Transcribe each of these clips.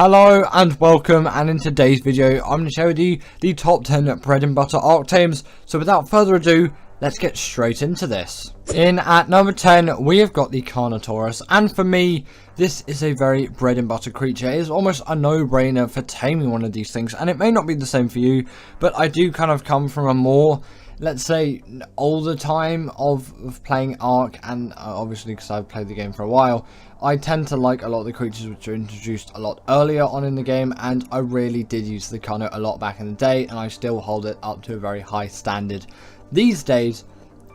Hello and welcome, and in today's video I'm going to show you the top 10 bread and butter Ark Tames. So without further ado, let's get straight into this. In at number 10 we have got the Carnotaurus, and for me this is a very bread and butter creature. It is almost a no-brainer for taming one of these things, and it may not be the same for you, but I do kind of come from a more, let's say, older time of playing Ark, and obviously because I've played the game for a while, I tend to like a lot of the creatures which are introduced a lot earlier on in the game, and I really did use the Carno a lot back in the day, and I still hold it up to a very high standard these days,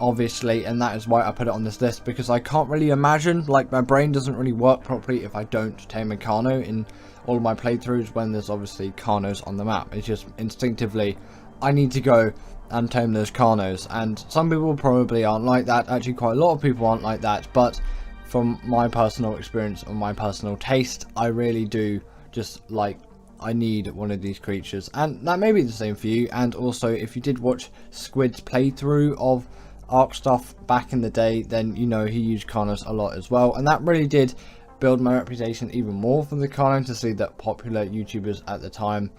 obviously, and that is why I put it on this list, because I can't really imagine, like, my brain doesn't really work properly if I don't tame a Carno in all of my playthroughs when there's obviously Carnos on the map. It's just instinctively, I need to go and tame those Carnos, and some people probably aren't like that. Actually, quite a lot of people aren't like that, but from my personal experience and my personal taste, I really do just like, I need one of these creatures, and that may be the same for you. And also, if you did watch Squid's playthrough of Ark stuff back in the day, then you know he used Carnos a lot as well, and that really did build my reputation even more for the Carno, to see that popular YouTubers at the time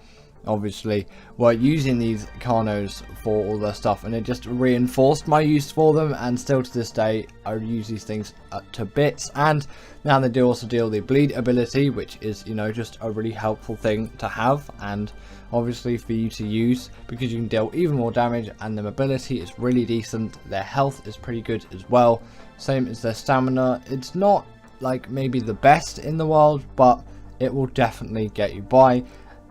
obviously were using these Carnos for all their stuff, and it just reinforced my use for them. And still to this day I use these things to bits, and now they do also deal the bleed ability, which is, you know, just a really helpful thing to have, and obviously for you to use, because you can deal even more damage, and their mobility is really decent. Their health is pretty good as well, same as their stamina. It's not like maybe the best in the world, but it will definitely get you by.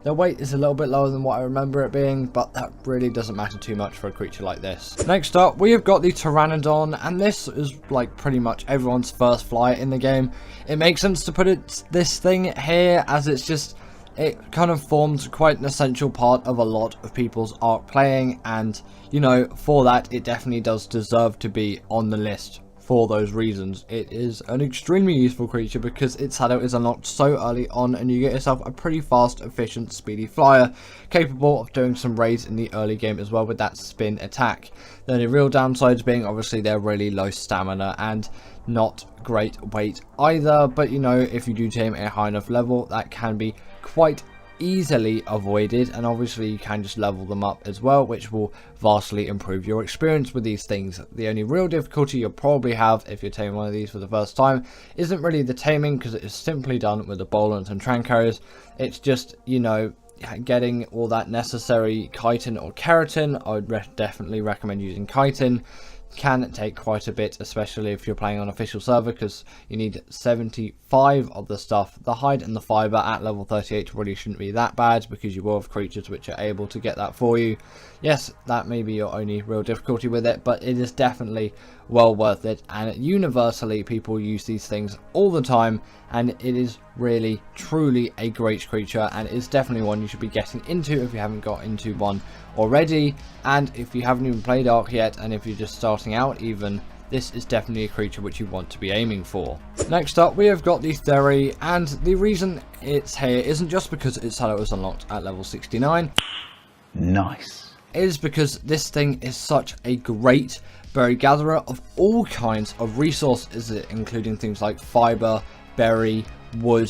Their weight is a little bit lower than what I remember it being, but that really doesn't matter too much for a creature like this. Next up, we have got the pteranodon, and this is like pretty much everyone's first fly in the game. It makes sense to put this thing here, as it's just, it kind of forms quite an essential part of a lot of people's Ark playing, and you know, for that it definitely does deserve to be on the list. For those reasons, it is an extremely useful creature because its shadow is unlocked so early on, and you get yourself a pretty fast, efficient, speedy flyer, capable of doing some raids in the early game as well with that spin attack. The only real downsides being obviously their really low stamina and not great weight either, but you know, if you do tame a high enough level, that can be quite easily avoided, and obviously you can just level them up as well, which will vastly improve your experience with these things. The only real difficulty you'll probably have if you're taming one of these for the first time isn't really the taming, because it is simply done with the bolons and trancos. It's just, you know, getting all that necessary chitin or keratin. I would definitely recommend using chitin. Can take quite a bit, especially if you're playing on official server, because you need 75 of the stuff. The hide and the fiber at level 38 really shouldn't be that bad, because you will have creatures which are able to get that for you. Yes, that may be your only real difficulty with it, but it is definitely well worth it, and universally people use these things all the time, and it is really truly a great creature, and is definitely one you should be getting into if you haven't got into one already. And if you haven't even played Ark yet, and if you're just starting out even, this is definitely a creature which you want to be aiming for. Next up we have got the Theory, and the reason it's here isn't just because its shadow was unlocked at level 69. Nice. It is because this thing is such a great berry gatherer of all kinds of resources, including things like fiber, berry, wood,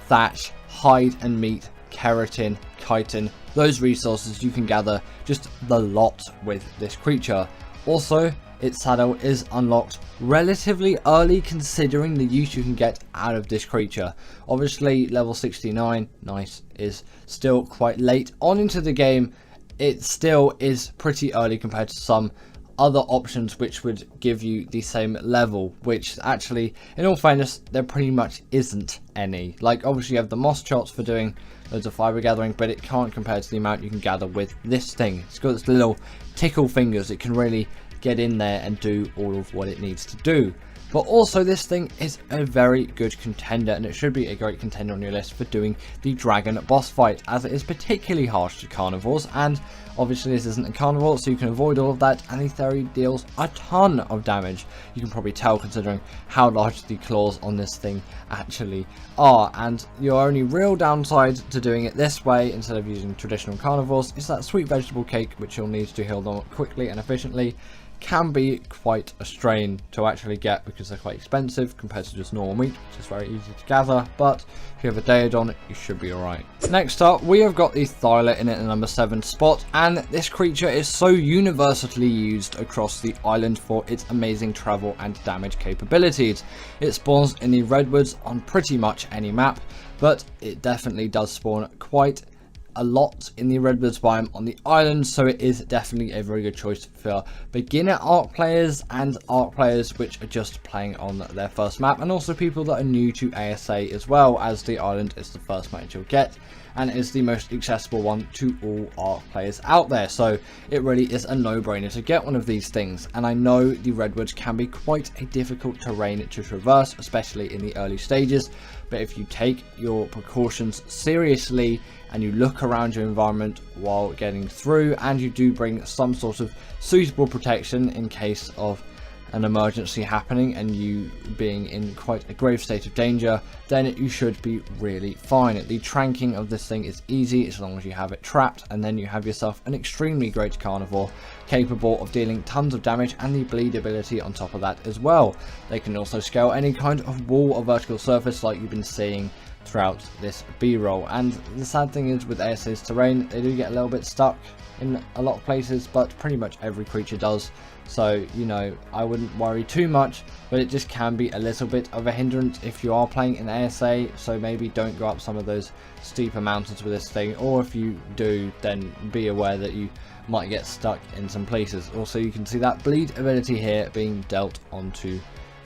thatch, hide and meat, keratin, chitin. Those resources you can gather just the lot with this creature. Also, its saddle is unlocked relatively early, considering the use you can get out of this creature. Obviously level 69, nice, is still quite late on into the game. It still is pretty early compared to some other options which would give you the same level, which actually, in all fairness, there pretty much isn't any. Like, obviously you have the moss shots for doing loads of fiber gathering, but it can't compare to the amount you can gather with this thing. It's got its little tickle fingers. It can really get in there and do all of what it needs to do. But also, this thing is a very good contender, and it should be a great contender on your list for doing the dragon boss fight, as it is particularly harsh to carnivores, and obviously this isn't a carnivore, so you can avoid all of that, and the Theory deals a ton of damage. You can probably tell considering how large the claws on this thing actually are, and your only real downside to doing it this way instead of using traditional carnivores is that sweet vegetable cake, which you'll need to heal them quickly and efficiently, can be quite a strain to actually get because they're quite expensive compared to just normal meat, which is very easy to gather, but if you have a deodon, you should be alright. Next up, we have got the thyler in at the number 7 spot, and this creature is so universally used across the island for its amazing travel and damage capabilities. It spawns in the redwoods on pretty much any map, but it definitely does spawn quite a lot in the redwoods biome on the island, so it is definitely a very good choice for beginner Ark players and Ark players which are just playing on their first map, and also people that are new to ASA as well, as the island is the first map you'll get and is the most accessible one to all Ark players out there. So it really is a no-brainer to get one of these things, and I know the redwoods can be quite a difficult terrain to traverse, especially in the early stages, but if you take your precautions seriously and you look around your environment while getting through, and you do bring some sort of suitable protection in case of an emergency happening and you being in quite a grave state of danger, then you should be really fine. The tranking of this thing is easy as long as you have it trapped, and then you have yourself an extremely great carnivore capable of dealing tons of damage and the bleed ability on top of that as well. They can also scale any kind of wall or vertical surface like you've been seeing throughout this B-roll, and the sad thing is with ASA's terrain, they do get a little bit stuck in a lot of places, but pretty much every creature does, so you know, I wouldn't worry too much, but it just can be a little bit of a hindrance if you are playing in ASA, so maybe don't go up some of those steeper mountains with this thing, or if you do, then be aware that you might get stuck in some places. Also, you can see that bleed ability here being dealt onto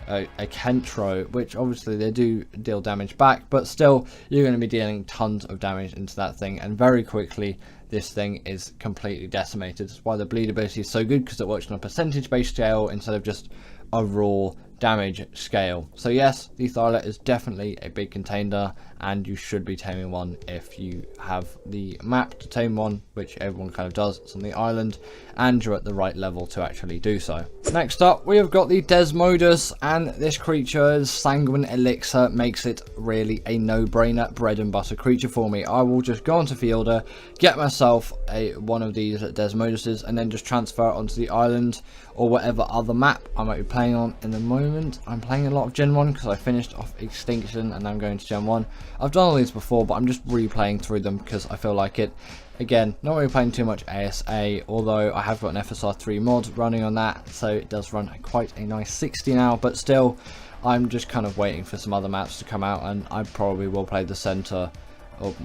a Kentro, which obviously they do deal damage back, but still you're going to be dealing tons of damage into that thing, and very quickly this thing is completely decimated. That's why the bleed ability is so good, because it works on a percentage based scale instead of just a raw damage scale. So yes, the thyler is definitely a big contender, and you should be taming one if you have the map to tame one, which everyone kind of does. It's on the island and you're at the right level to actually do so. Next up, we have got the Desmodus, and this creature's sanguine elixir makes it really a no-brainer bread and butter creature for me. I will just go onto Fielder, get myself one of these Desmoduses, and then just transfer it onto the island or whatever other map I might be playing on. In the moment, I'm playing a lot of Gen 1 because I finished off Extinction and I'm going to Gen 1. I've done all these before, but I'm just replaying through them because I feel like it. Again, not really playing too much ASA, although I have got an FSR3 mod running on that, so it does run at quite a nice 60 now, but still, I'm just kind of waiting for some other maps to come out, and I probably will play the center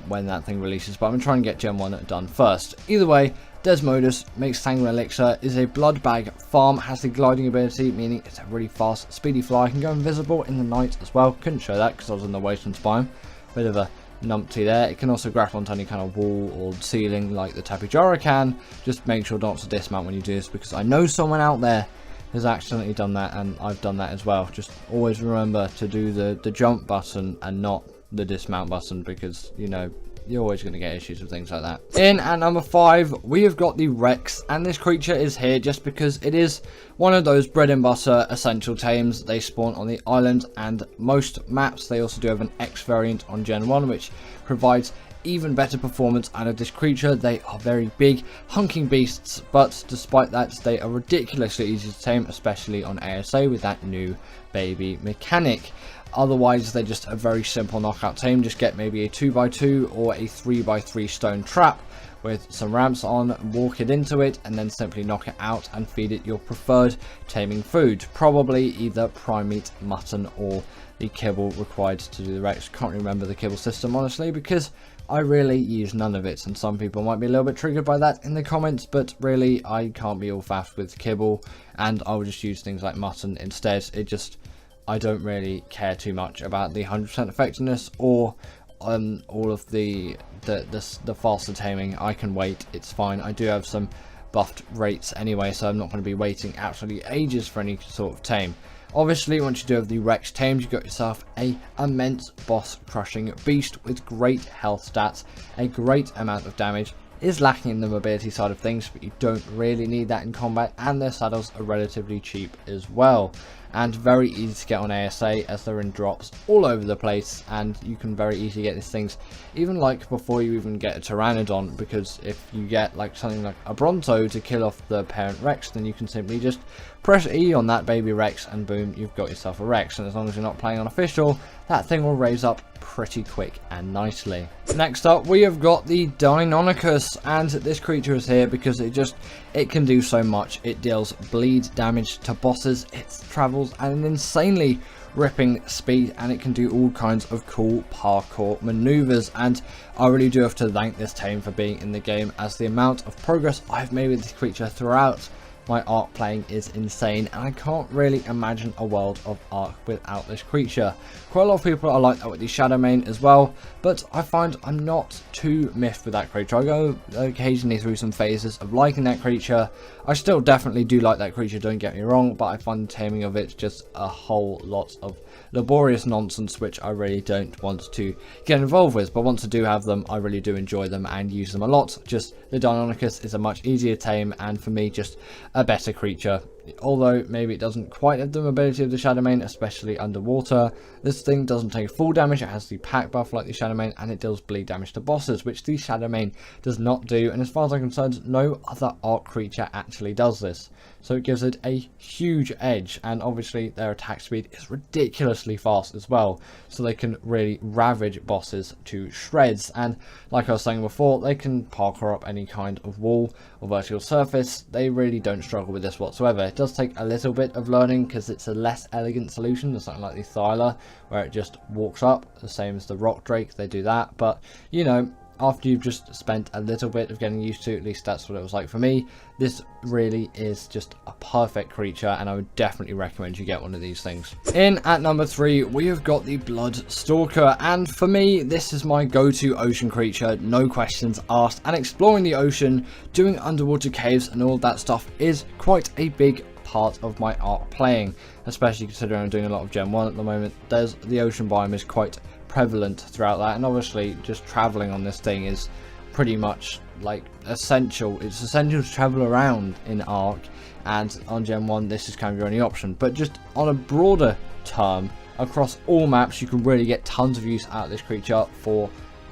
when that thing releases, but I'm trying to get Gen 1 done first. Either way, Desmodus makes Sanguine Elixir, is a blood bag farm, has the gliding ability, meaning it's a really fast, speedy fly, can go invisible in the night as well. Couldn't show that because I was in the wasteland biome. Bit of a numpty there. It can also grapple onto any kind of wall or ceiling like the Tapijara can. Just make sure not to dismount when you do this, because I know someone out there has accidentally done that, and I've done that as well. Just always remember to do the jump button and not the dismount button, because you know you're always going to get issues with things like that. In at number 5, we have got the Rex, and this creature is here just because it is one of those bread and butter essential tames. They spawn on the island and most maps. They also do have an X variant on Gen 1, which provides even better performance out of this creature. They are very big, hunking beasts, but despite that, they are ridiculously easy to tame, especially on ASA with that new baby mechanic. Otherwise, they're just a very simple knockout tame. Just get maybe a 2x2 or a 3x3 stone trap with some ramps on, walk it into it, and then simply knock it out and feed it your preferred taming food. Probably either prime meat, mutton, or the kibble required to do the Rex. Can't remember the kibble system, honestly, because I really use none of it, and some people might be a little bit triggered by that in the comments, but really I can't be all faffed with kibble, and I will just use things like mutton instead. I don't really care too much about the 100% effectiveness or all of the faster taming. I can wait, it's fine. I do have some buffed rates anyway, so I'm not going to be waiting absolutely ages for any sort of tame. Obviously, once you do have the Rex tamed, you've got yourself a immense boss crushing beast with great health stats, a great amount of damage. Is lacking in the mobility side of things, but you don't really need that in combat, and their saddles are relatively cheap as well. and very easy to get on ASA as they're in drops all over the place, and you can very easily get these things even like before you even get a pteranodon, because if you get like something like a Broto to kill off the parent Rex, then you can simply just press E on that baby Rex and boom, you've got yourself a Rex. And as long as you're not playing on official, that thing will raise up pretty quick and nicely. Next up, we have got the Donicus, and this creature is here because it can do so much. It deals bleed damage to bosses, it travels at an insanely ripping speed, and it can do all kinds of cool parkour maneuvers. And I really do have to thank this tame for being in the game, as the amount of progress I've made with this creature throughout my Ark playing is insane, and I can't really imagine a world of Ark without this creature. Quite a lot of people are like that with the Shadowmane as well, but I find I'm not too miffed with that creature. I go occasionally through some phases of liking that creature. I still definitely do like that creature, don't get me wrong, but I find the taming of it just a whole lot of laborious nonsense, which I really don't want to get involved with. But once I do have them, I really do enjoy them and use them a lot. Just the Donicus is a much easier tame, and for me just a better creature. Although maybe it doesn't quite have the mobility of the Shadowmane, especially underwater. This thing doesn't take full damage, it has the pack buff like the Shadowmane, and it deals bleed damage to bosses, which the Shadowmane does not do. And as far as I'm concerned, no other Ark creature actually does this. So it gives it a huge edge, and obviously their attack speed is ridiculously fast as well. So they can really ravage bosses to shreds. And like I was saying before, they can parkour up any kind of wall or vertical surface. They really don't struggle with this whatsoever. It does take a little bit of learning because it's a less elegant solution than something like the Thyler, where it just walks up, the same as the Rock Drake, they do that. But you know, after you've just spent a little bit of getting used to, at least that's what it was like for me, this really is just a perfect creature, and I would definitely recommend you get one of these things. In at number 3, we have got the Bloodstalker, and for me, this is my go-to ocean creature, no questions asked. And exploring the ocean, doing underwater caves and all that stuff is quite a big part of my Ark playing, especially considering I'm doing a lot of Gen 1 at the moment. The ocean biome is quite prevalent throughout that, and obviously just traveling on this thing is pretty much like essential. It's essential to travel around in Ark, and on Gen 1 this is kind of your only option. But just on a broader term, across all maps, you can really get tons of use out of this creature for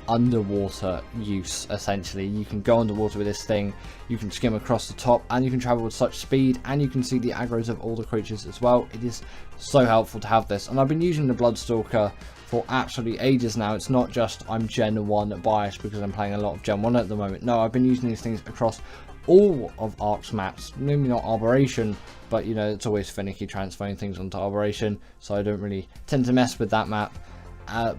underwater use. Essentially, you can go underwater with this thing, you can skim across the top, and you can travel with such speed, and you can see the aggros of all the creatures as well. It is so helpful to have this, and I've been using the Bloodstalker for absolutely ages now. It's not just I'm Gen 1 biased because I'm playing a lot of Gen 1 at the moment. No, I've been using these things across all of Ark's maps. Maybe not Arboration, but you know, it's always finicky transferring things onto Arboration, so I don't really tend to mess with that map.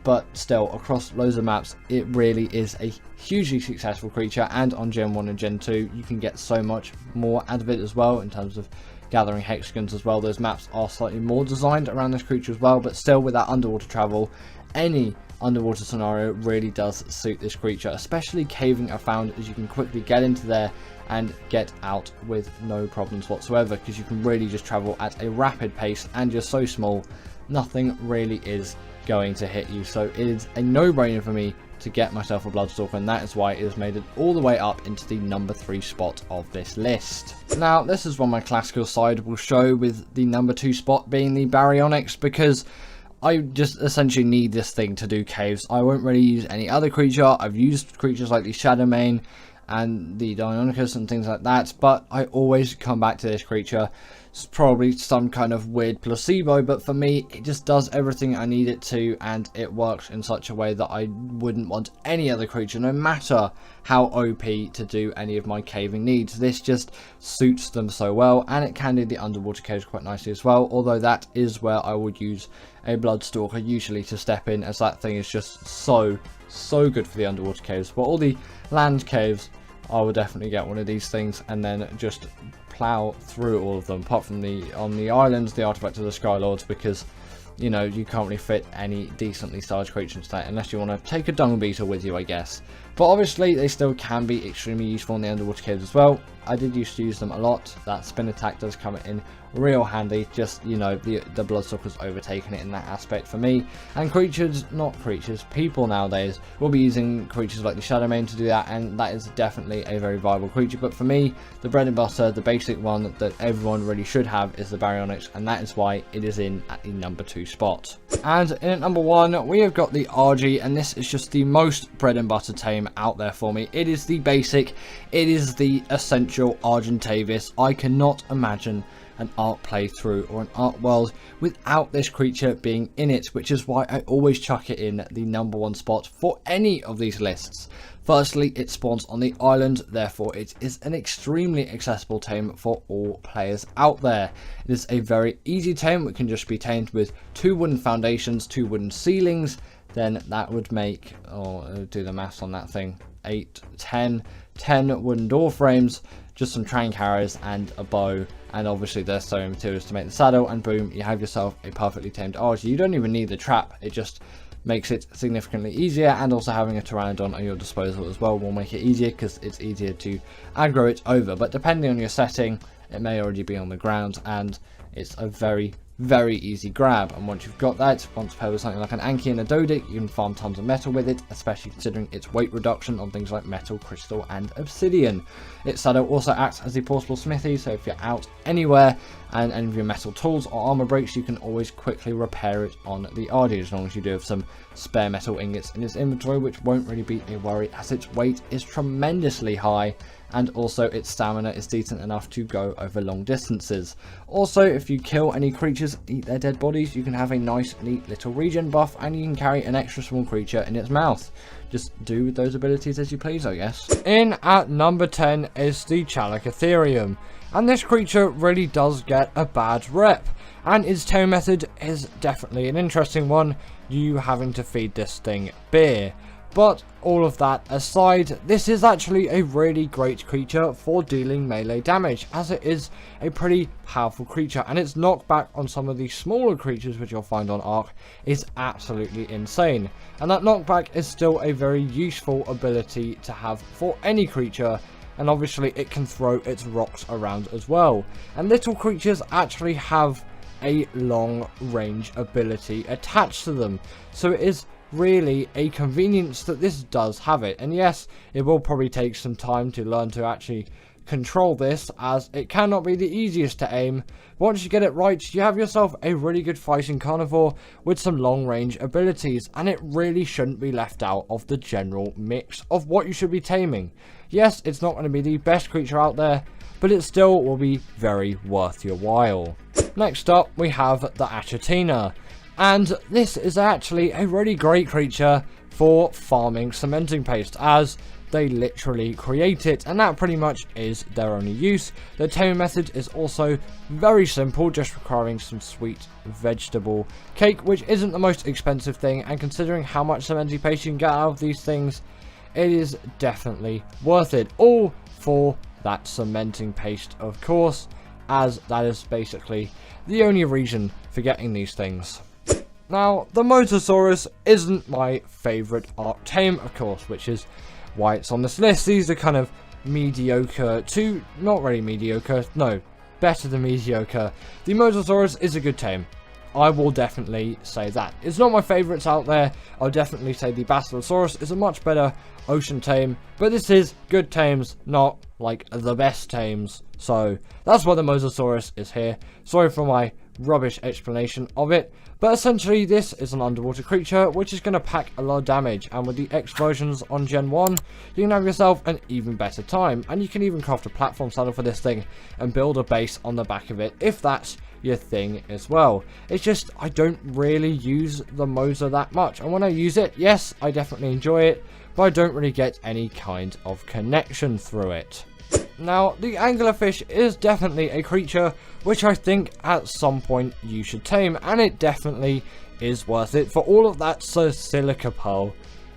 But still, across loads of maps, it really is a hugely successful creature, and on Gen 1 and Gen 2 you can get so much more out of it as well in terms of gathering hexagons as well. Those maps are slightly more designed around this creature as well, but still, with that underwater travel, any underwater scenario really does suit this creature, especially caving are found, as you can quickly get into there and get out with no problems whatsoever, because you can really just travel at a rapid pace, and you're so small, nothing really is going to hit you. So it is a no-brainer for me to get myself a Bloodstalker, and that is why it has made it all the way up into the number 3 spot of this list. Now, this is what my classical side will show, with the number 2 spot being the Barionics, because I just essentially need this thing to do caves. I won't really use any other creature. I've used creatures like the Shadowmane and the Donicus and things like that, but I always come back to this creature. It's probably some kind of weird placebo, but for me, it just does everything I need it to, and it works in such a way that I wouldn't want any other creature, no matter how OP, to do any of my caving needs. This just suits them so well, and it can do the underwater caves quite nicely as well, although that is where I would use a Bloodstalker usually to step in, as that thing is just so good for the underwater caves. But all the land caves, I will definitely get one of these things and then just plow through all of them, apart from on the islands, the artifact of the Skylords, because you know, you can't really fit any decently sized creature into that unless you want to take a dung beetle with you, I guess. But obviously they still can be extremely useful in the underwater caves as well. I did used to use them a lot. That spin attack does come in real handy. Just, you know, the Bloodstalker's overtaken it in that aspect for me. And people nowadays will be using creatures like the Shadow Mane to do that, and that is definitely a very viable creature. But for me, the bread and butter, the basic one that everyone really should have is the Barionics, and that is why it is in at the number 2 spot. And in at number 1, we have got the RG, and this is just the most bread and butter tame out there for me. It is the basic, it is the essential Argentavis. I cannot imagine an Ark playthrough or an Ark world without this creature being in it, which is why I always chuck it in the number 1 spot for any of these lists. Firstly, it spawns on the island, therefore it is an extremely accessible tame for all players out there. It is a very easy tame, which can just be tamed with 2 wooden foundations, 2 wooden ceilings, then that would make, do the maths on that thing, 8, 10 wooden door frames, just some train carriers and a bow, and obviously there's sewing materials to make the saddle, and boom, you have yourself a perfectly tamed RG. You don't even need the trap, it just makes it significantly easier, and also having a pteranodon at your disposal as well will make it easier because it's easier to aggro it over. But depending on your setting, it may already be on the ground, and it's a very easy grab. And once you've got that, once paired with something like an Anki and a Dodic, you can farm tons of metal with it, especially considering its weight reduction on things like metal, crystal and obsidian. Its saddle also acts as a portable smithy, so if you're out anywhere and any of your metal tools or armor breaks, you can always quickly repair it on the RD, as long as you do have some spare metal ingots in its inventory, which won't really be a worry as its weight is tremendously high, and also its stamina is decent enough to go over long distances. Also, if you kill any creatures, eat their dead bodies, you can have a nice neat little regen buff, and you can carry an extra small creature in its mouth. Just do with those abilities as you please, I guess. In at number 10 is the Challic Atherum, and this creature really does get a bad rep, and its tame method is definitely an interesting one, you having to feed this thing beer. But all of that aside, this is actually a really great creature for dealing melee damage, as it is a pretty powerful creature, and its knockback on some of the smaller creatures which you'll find on Ark is absolutely insane. And that knockback is still a very useful ability to have for any creature, and obviously it can throw its rocks around as well. And little creatures actually have a long range ability attached to them, so it is really a convenience that this does have it. And yes, it will probably take some time to learn to actually control this, as it cannot be the easiest to aim. Once you get it right, you have yourself a really good fighting carnivore with some long range abilities, and it really shouldn't be left out of the general mix of what you should be taming. Yes, it's not going to be the best creature out there, but it still will be very worth your while. Next up, we have the Achettina. And this is actually a really great creature for farming cementing paste, as they literally create it, and that pretty much is their only use. The taming method is also very simple, just requiring some sweet vegetable cake, which isn't the most expensive thing, and considering how much cementing paste you can get out of these things, it is definitely worth it. All for that cementing paste, of course, as that is basically the only reason for getting these things. Now, the Mosasaurus isn't my favourite Ark tame, of course, which is why it's on this list. These are kind of mediocre to not really mediocre, no, better than mediocre. The Mosasaurus is a good tame. I will definitely say that. It's not my favourites out there. I'll definitely say the Allosaurus is a much better ocean tame, but this is good tames, not like the best tames. So that's why the Mosasaurus is here. Sorry for my rubbish explanation of it, but essentially this is an underwater creature which is going to pack a lot of damage, and with the explosions on Gen 1 you can have yourself an even better time, and you can even craft a platform saddle for this thing and build a base on the back of it if that's your thing as well. It's just I don't really use the Mosa that much, and when I use it, yes, I definitely enjoy it, but I don't really get any kind of connection through it. Now, the anglerfish is definitely a creature which I think at some point you should tame, and it definitely is worth it for all of that silica pearl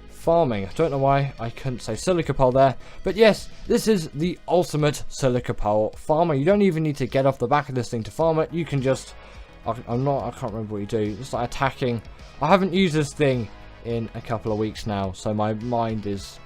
farming. I don't know why I couldn't say silica pearl there, but yes, this is the ultimate silica pearl farmer. You don't even need to get off the back of this thing to farm it. You can just, I can't remember what you do, just like attacking. I haven't used this thing in a couple of weeks now, so my mind is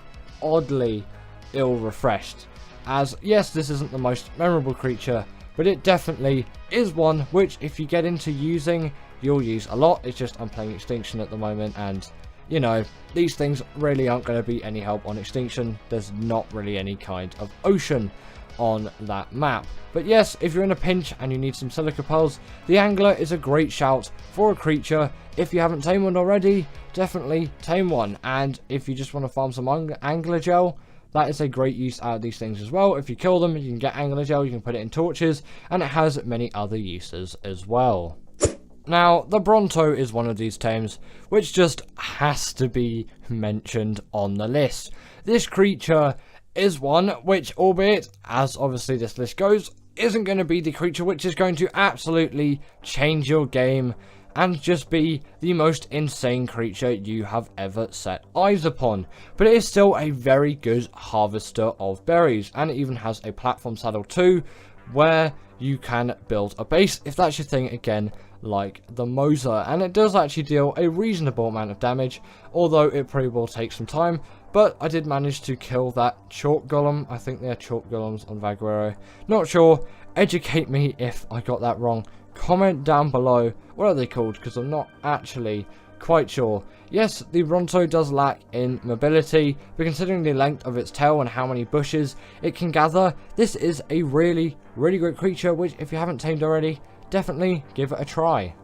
oddly ill-refreshed. As, yes, this isn't the most memorable creature, but it definitely is one which, if you get into using, you'll use a lot. It's just I'm playing Extinction at the moment, and, you know, these things really aren't going to be any help on Extinction. There's not really any kind of ocean on that map. But yes, if you're in a pinch and you need some silica pearls, the angler is a great shout for a creature. If you haven't tamed one already, definitely tame one. And if you just want to farm some angler gel, that is a great use out of these things as well. If you kill them, you can get angler gel, you can put it in torches, and it has many other uses as well. Now, the Broto is one of these tames which just has to be mentioned on the list. This creature is one which, albeit, as obviously this list goes, isn't going to be the creature which is going to absolutely change your game and just be the most insane creature you have ever set eyes upon. But it is still a very good harvester of berries, and it even has a platform saddle too, where you can build a base if that's your thing, again, like the Mosa. And it does actually deal a reasonable amount of damage, although it probably will take some time. But I did manage to kill that chalk golem. I think they're chalk golems on Vaguero. Not sure. Educate me if I got that wrong. Comment down below. What are they called? Because I'm not actually quite sure. Yes, the Broto does lack in mobility, but considering the length of its tail and how many bushes it can gather, this is a really, really great creature, which if you haven't tamed already, definitely give it a try.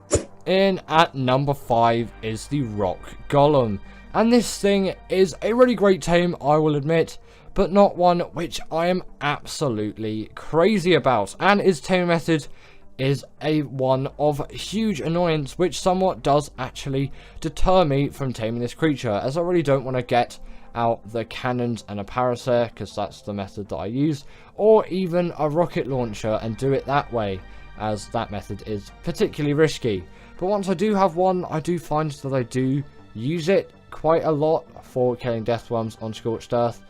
In at number 5 is the Rock Gollum. And this thing is a really great tame, I will admit, but not one which I am absolutely crazy about. And its taming method is a one of huge annoyance, which somewhat does actually deter me from taming this creature, as I really don't want to get out the cannons and a parasaur, because that's the method that I use, or even a rocket launcher and do it that way, as that method is particularly risky. But once I do have one, I do find that I do use it quite a lot for killing deathworms on scorched earth,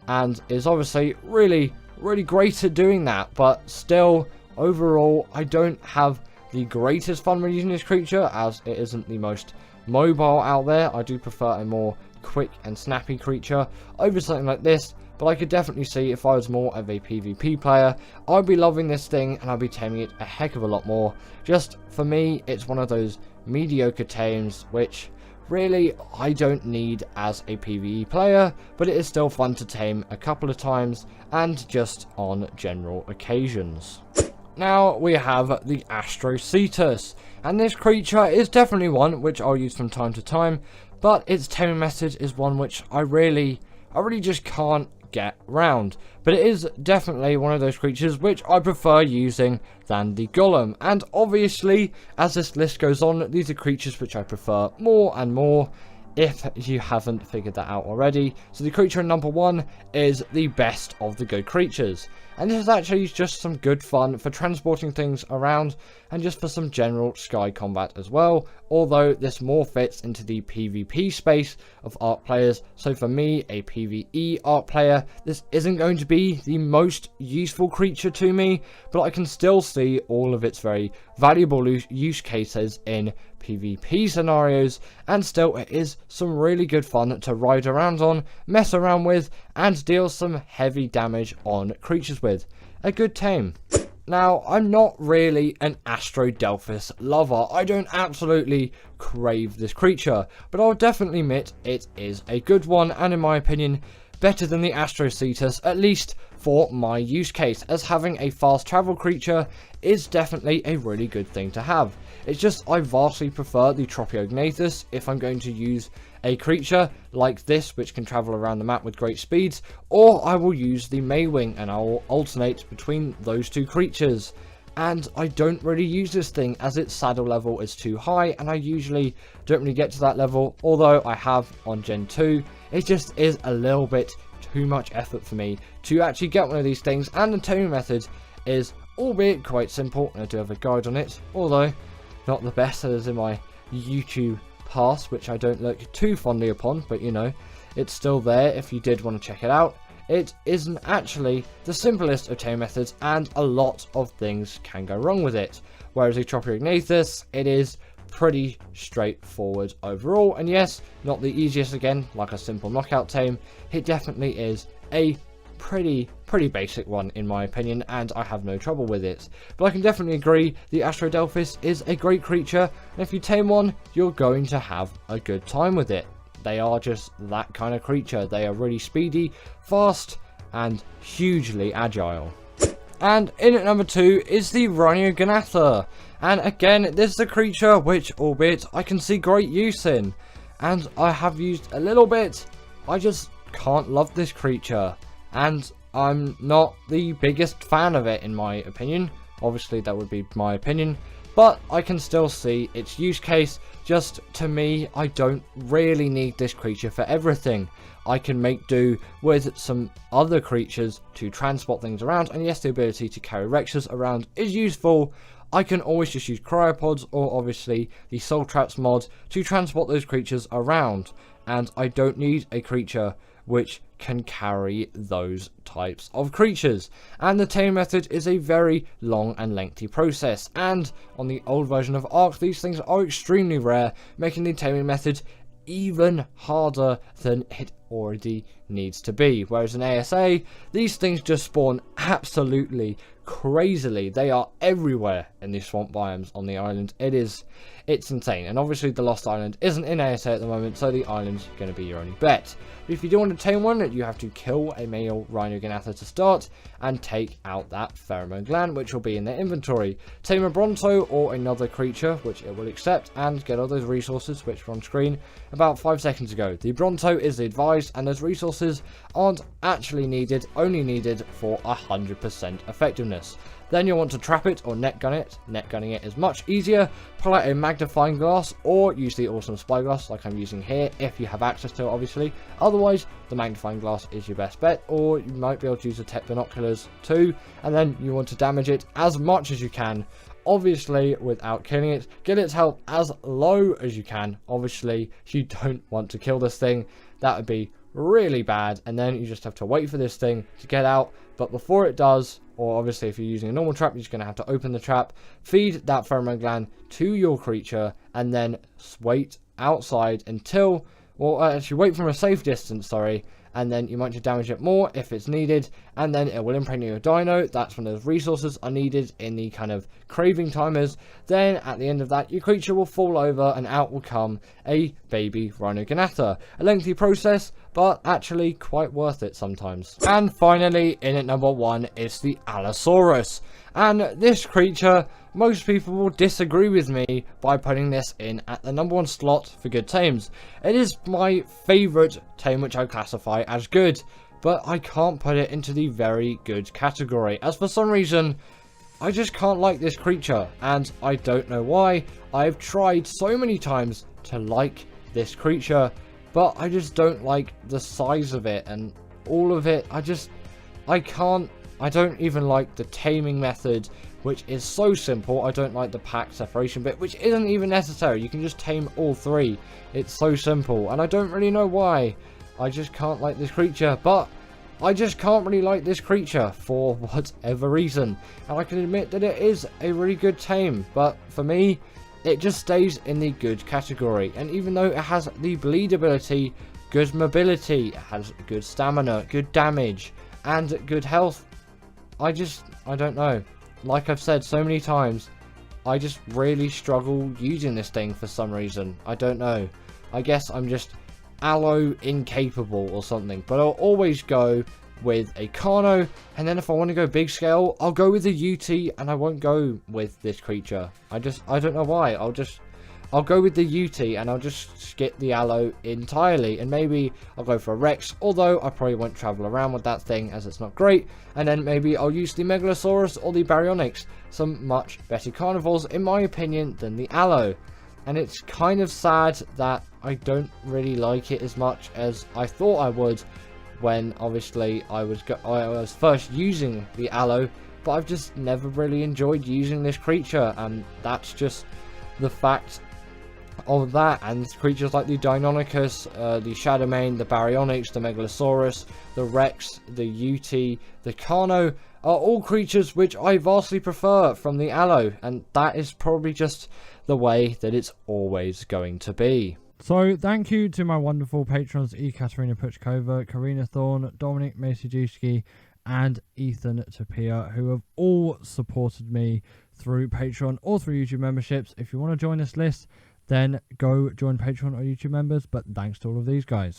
and is obviously really, really great at doing that. But still, overall, I don't have the greatest fun when using this creature, as it isn't the most mobile out there. I do prefer a more quick and snappy creature over something like this, but I could definitely see if I was more of a PvP player, I'd be loving this thing and I'd be taming it a heck of a lot more. Just for me, it's one of those mediocre tames which really I don't need as a PvE player, but it is still fun to tame a couple of times and just on general occasions. Now we have the Astroetus, and this creature is definitely one which I'll use from time to time, but its taming method is one which I really just can't get round. But it is definitely one of those creatures which I prefer using than the Gollum, and obviously as this list goes on, these are creatures which I prefer more and more, if you haven't figured that out already. So the creature in number 1 is the best of the good creatures, and this is actually just some good fun for transporting things around and just for some general sky combat as well, although this more fits into the PvP space of Ark players. So for me, a PvE Ark player, this isn't going to be the most useful creature to me, but I can still see all of its very valuable use cases in PvP scenarios, and still it is some really good fun to ride around on, mess around with, and deal some heavy damage on creatures with. A good tame. Now, I'm not really an Astrodelphus lover. I don't absolutely crave this creature, but I'll definitely admit it is a good one, and in my opinion, better than the Astroetus, at least for my use case, as having a fast travel creature is definitely a really good thing to have. It's just I vastly prefer the Tropiognathes if I'm going to use a creature like this which can travel around the map with great speeds, or I will use the Maywing and I will alternate between those two creatures. And I don't really use this thing as its saddle level is too high, and I usually don't really get to that level, although I have on Gen 2. It just is a little bit too much effort for me to actually get one of these things, and the taming method is albeit quite simple, and I do have a guide on it, although not the best as in my YouTube past, which I don't look too fondly upon, but you know, it's still there if you did want to check it out. It isn't actually the simplest of taming methods, and a lot of things can go wrong with it. Whereas a Tropiognathes, it is pretty straightforward overall. And yes, not the easiest again, like a simple knockout tame. It definitely is a pretty basic one in my opinion, and I have no trouble with it. But I can definitely agree the Astroetus is a great creature, and if you tame one, you're going to have a good time with it. They are just that kind of creature. They are really speedy, fast, and hugely agile. And in at number 2 is the Rhino Ganata. And again, this is a creature which, albeit, I can see great use in. And I have used a little bit. I just can't love this creature. And I'm not the biggest fan of it in my opinion. Obviously, that would be my opinion. But I can still see its use case. Just to me, I don't really need this creature for everything. I can make do with some other creatures to transport things around, and yes, the ability to carry Rexes around is useful. I can always just use cryopods or obviously the Soul Traps mod to transport those creatures around, and I don't need a creature which can carry those types of creatures. And the tame method is a very long and lengthy process, and on the old version of Ark, these things are extremely rare, making the taming method even harder than it already needs to be. Whereas in ASA, these things just spawn absolutely crazily. They are everywhere in the swamp biomes on the island. It's insane. And obviously the Lost Island isn't in ASA at the moment, so the island's going to be your only bet. But if you do want to tame one, you have to kill a male Rhino Ganata to start and take out that pheromone gland, which will be in their inventory. Tame a Broto or another creature, which it will accept, and get all those resources which were on screen about 5 seconds ago. The Broto is advised, and those resources aren't actually needed, only needed for 100% effectiveness. Then you'll want to trap it or net gun it. Net gunning it is much easier. Pull out a magnifying glass or use the awesome spyglass like I'm using here if you have access to it, obviously. Otherwise, the magnifying glass is your best bet, or you might be able to use the tech binoculars too. And then you want to damage it as much as you can, obviously without killing it. Get its health as low as you can. Obviously, you don't want to kill this thing. That would be really bad, and then you just have to wait for this thing to get out. But before it does, or obviously if you're using a normal trap, you're just going to have to open the trap, feed that pheromone gland to your creature, and then wait outside until, well, actually wait from a safe distance, sorry, and then you might just damage it more if it's needed, and then it will impregnate your dino. That's when those resources are needed in the kind of craving timers. Then at the end of that, your creature will fall over and out will come a baby Rhino Ganata. A lengthy process, but actually quite worth it sometimes. And finally, in at number 1 is the Allosaurus. And this creature, most people will disagree with me by putting this in at the number 1 slot for good tames. It is my favourite tame which I classify as good, but I can't put it into the very good category, as for some reason I just can't like this creature, and I don't know why. I've tried so many times to like this creature, but I just don't like the size of it and all of it. I don't even like the taming method, which is so simple. I don't like the pack separation bit, which isn't even necessary. You can just tame all 3. It's so simple, and I don't really know why. I just can't like this creature, but I just can't really like this creature for whatever reason. And I can admit that it is a really good tame, but for me, it just stays in the good category. And even though it has the bleed ability, good mobility, it has good stamina, good damage, and good health, I don't know. Like I've said so many times, I just really struggle using this thing for some reason. I don't know. I guess I'm just allo incapable or something. But I'll always go with a Carno, and then if I want to go big scale, I'll go with a UT, and I won't go with this creature. I don't know why. I'll go with the UT, and I'll just skip the allo entirely, and maybe I'll go for a Rex, although I probably won't travel around with that thing as it's not great, and then maybe I'll use the Megalosaurus or the Barionics, some much better carnivores in my opinion than the allo. And it's kind of sad that I don't really like it as much as I thought I would when obviously I was first using the allo, but I've just never really enjoyed using this creature, and that's just the fact. of that, and creatures like the Donicus, the Shadowmane, the Barionics, the Megalosaurus, the Rex, the Yeti, the Carno are all creatures which I vastly prefer from the Allo, and that is probably just the way that it's always going to be. So thank you to my wonderful patrons Ekaterina Puchkova, Karina Thorne, Dominic Masijewski, and Ethan Tapia, who have all supported me through Patreon or through YouTube memberships. If you want to join this list, then go join Patreon or YouTube members, but thanks to all of these guys.